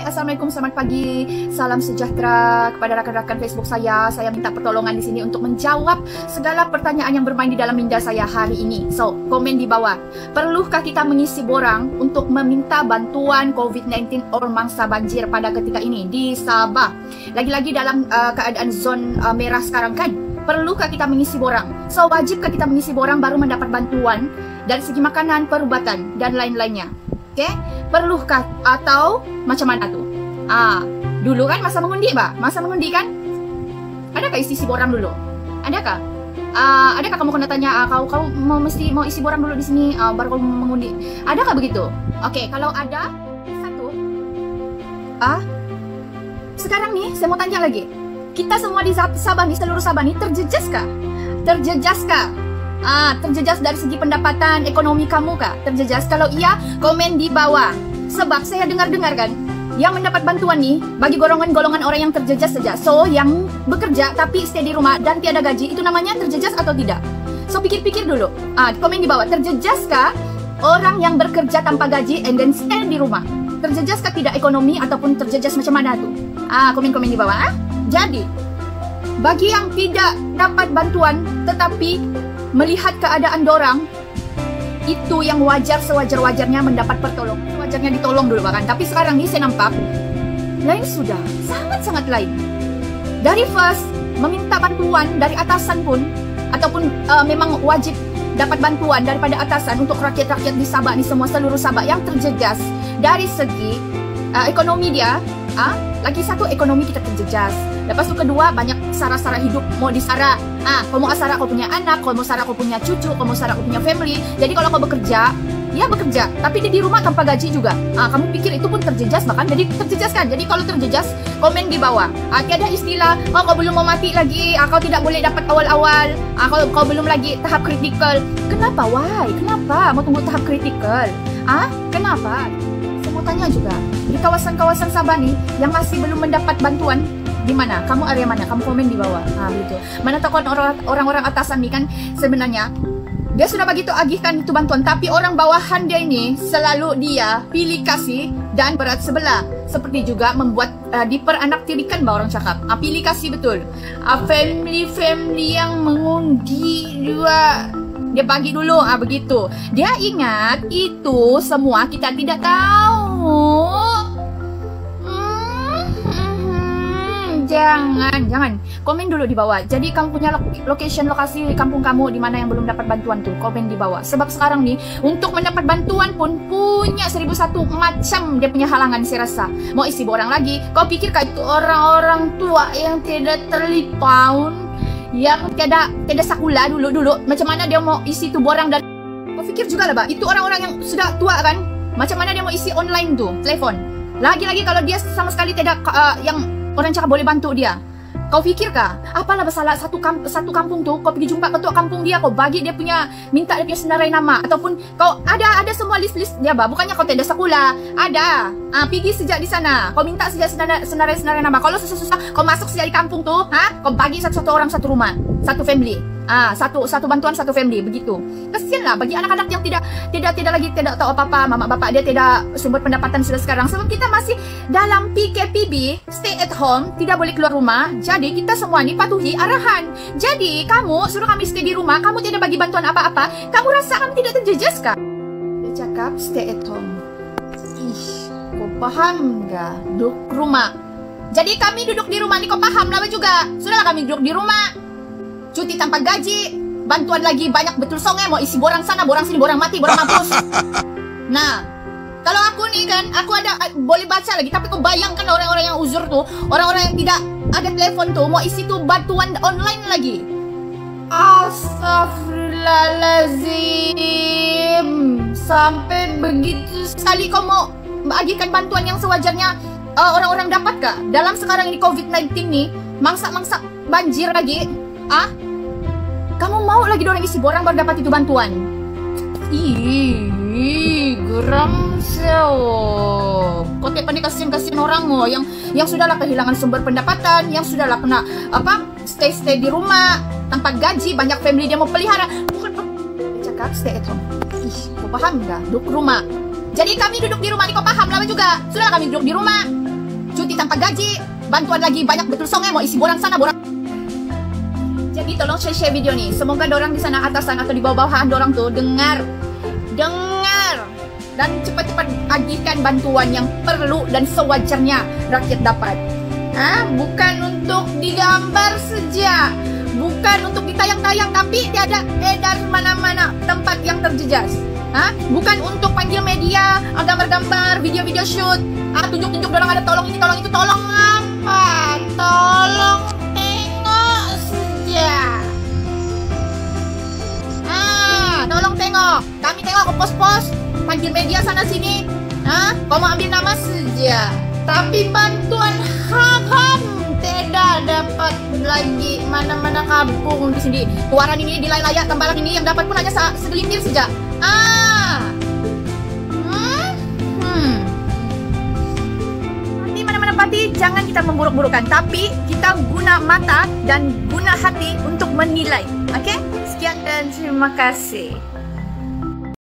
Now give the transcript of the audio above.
Hai, assalamualaikum, selamat pagi, salam sejahtera kepada rakan-rakan Facebook saya. Saya minta pertolongan di sini untuk menjawab segala pertanyaan yang bermain di dalam minda saya hari ini. So, komen di bawah. Perlukah kita mengisi borang untuk meminta bantuan COVID-19 or mangsa banjir pada ketika ini di Sabah? Lagi-lagi dalam keadaan zon merah sekarang kan? Perlukah kita mengisi borang? So, wajibkah kita mengisi borang baru mendapat bantuan dari segi makanan, perubatan, dan lain-lainnya? Oke, perlukah atau macam mana tuh? Dulu kan masa mengundi, Mbak? Masa mengundi kan? Adakah isi borang dulu? Adakah? Adakah kamu kena tanya, kau mesti mau isi borang dulu di sini baru kamu mengundi? Adakah begitu? Oke, kalau ada satu. Sekarang nih saya mau tanya lagi. Kita semua di Sabah nih, seluruh Sabah nih terjejaskah? Terjejaskah? Terjejas dari segi pendapatan ekonomi kamu kah? Terjejas? Kalau iya, komen di bawah. Sebab saya dengar-dengar kan, yang mendapat bantuan nih bagi golongan-golongan orang yang terjejas saja. So, yang bekerja tapi stay di rumah dan tiada gaji, itu namanya terjejas atau tidak? So, pikir-pikir dulu. Komen di bawah. Terjejaskah orang yang bekerja tanpa gaji and then stay di rumah? Terjejaskah tidak ekonomi ataupun terjejas macam mana tuh? Komen-komen di bawah. Jadi, bagi yang tidak dapat bantuan tetapi melihat keadaan dorang, itu yang wajar sewajar-wajarnya mendapat pertolongan. Wajarnya ditolong dulu bahkan. Tapi sekarang nih saya nampak lain sudah, sangat-sangat lain. Dari first meminta bantuan dari atasan pun, ataupun memang wajib dapat bantuan daripada atasan untuk rakyat-rakyat di Sabah nih, semua seluruh Sabah yang terjejas dari segi ekonomi dia. Lagi satu, ekonomi kita terjejas. Lepas itu kedua, banyak sara-sara hidup mau disara. Kau mau asara kau punya anak, kau mau sara kau punya cucu, kau mau sara kau punya family. Jadi kalau kau bekerja, ya bekerja, tapi dia di rumah tanpa gaji juga. Kamu pikir itu pun terjejas, bahkan jadi terjejas kan? Jadi kalau terjejas, komen di bawah. Tiada istilah, kau belum mau mati lagi, kau tidak boleh dapat awal-awal, kau belum lagi tahap kritikal. Kenapa? Why? Kenapa mau tunggu tahap kritikal? Kenapa? Saya mau tanya juga, di kawasan-kawasan Sabah nih yang masih belum mendapat bantuan, di mana? Kamu area mana? Kamu komen di bawah. Gitu. Mana tahu orang-orang atasan nih kan sebenarnya dia sudah begitu agihkan itu bantuan, tapi orang bawahan dia ini selalu dia pilih kasih dan berat sebelah. Seperti juga membuat diperanak-tirikan, orang cakap. Pilih kasih betul. Family yang mengundi juga dia bagi dulu, begitu. Dia ingat itu semua kita tidak tahu. Jangan. Komen dulu di bawah. Jadi kamu punya lokasi kampung kamu di mana yang belum dapat bantuan tuh, komen di bawah. Sebab sekarang nih untuk mendapat bantuan pun punya 1001 macam dia punya halangan, saya rasa. Mau isi borang lagi. Kau pikir itu orang-orang tua yang tidak terlipaun, yang tidak sakula dulu macam mana dia mau isi tuh borang? Dan kau pikir juga lah, Mbak, itu orang-orang yang sudah tua kan, macam mana dia mau isi online tuh telepon. Lagi-lagi kalau dia sama sekali tidak yang orang cakap boleh bantu dia. Kau fikirkah? Apalah masalah satu kampung tuh, kau pergi jumpa ketua kampung dia, kau bagi dia punya, minta dia punya senarai nama, ataupun kau ada semua list dia, bukannya kau tidak sekolah, ada. Pergi sejak di sana, kau minta sejak senarai nama. Kalau susah-susah kau masuk sejak di kampung tuh, kau bagi satu orang satu rumah, satu family. Satu bantuan satu family, begitu. Kasianlah bagi anak-anak yang tidak tahu apa-apa, mama bapak dia tidak sumber pendapatan sudah sekarang. Sebab kita masih dalam PKPB, stay at home, tidak boleh keluar rumah. Jadi kita semua ini patuhi arahan. Jadi kamu suruh kami stay di rumah, kamu tidak bagi bantuan apa-apa, kamu rasa kamu tidak terjejas kah? Dia cakap stay at home. Kau paham nggak? Duduk rumah. Jadi kami duduk di rumah nih, kau paham lah juga. Sudahlah kami duduk di rumah, cuti tanpa gaji, bantuan lagi banyak betul songe, mau isi borang sana, borang sini, borang mati, borang mampus. Nah, kalau aku nih kan, aku ada boleh baca lagi, tapi kau bayangkan orang-orang yang uzur tuh, orang-orang yang tidak ada telepon tuh, mau isi tuh bantuan online lagi. Astagfirullahaladzim, sampai begitu sekali kau mau bagikan bantuan yang sewajarnya orang-orang dapat kah? Dalam sekarang ini COVID-19 nih, mangsa-mangsa banjir lagi. Kamu mau lagi dorang isi borang baru dapat itu bantuan? Geram seo. Kau tiap hari kasihan orang yang sudahlah kehilangan sumber pendapatan, yang sudahlah kena stay di rumah tanpa gaji, banyak family dia mau pelihara. Cakap stay at home. Kau paham nggak? Duduk rumah. Jadi kami duduk di rumah nih, kau paham lah juga. Sudahlah kami duduk di rumah. cuti tanpa gaji, bantuan lagi banyak betul songai, mau isi borang sana borang. Jadi tolong share video nih. Semoga dorang di sana atasan atau di bawah-bawahan dorang tuh dengar dan cepat-cepat agihkan bantuan yang perlu dan sewajarnya rakyat dapat. Bukan untuk digambar saja, bukan untuk ditayang-tayang tapi tiada edar mana-mana tempat yang terjejas. Bukan untuk panggil media, gambar-gambar, video-video shoot, tunjuk-tunjuk dorang ada tolong ini, tolong itu, tolong apa? Tolong tengok saja. Tolong tengok, kami tengok ke pos-pos, panggil media sana sini, kau mau ambil nama saja. Tapi bantuan haram tidak dapat lagi mana-mana kampung di sini. Keluaran ini di layak Tambalang ini yang dapat pun hanya segelintir saja. Nanti mana-mana parti jangan kita memburuk-burukkan, tapi kita guna mata dan guna hati untuk menilai. Oke? Sekian dan terima kasih.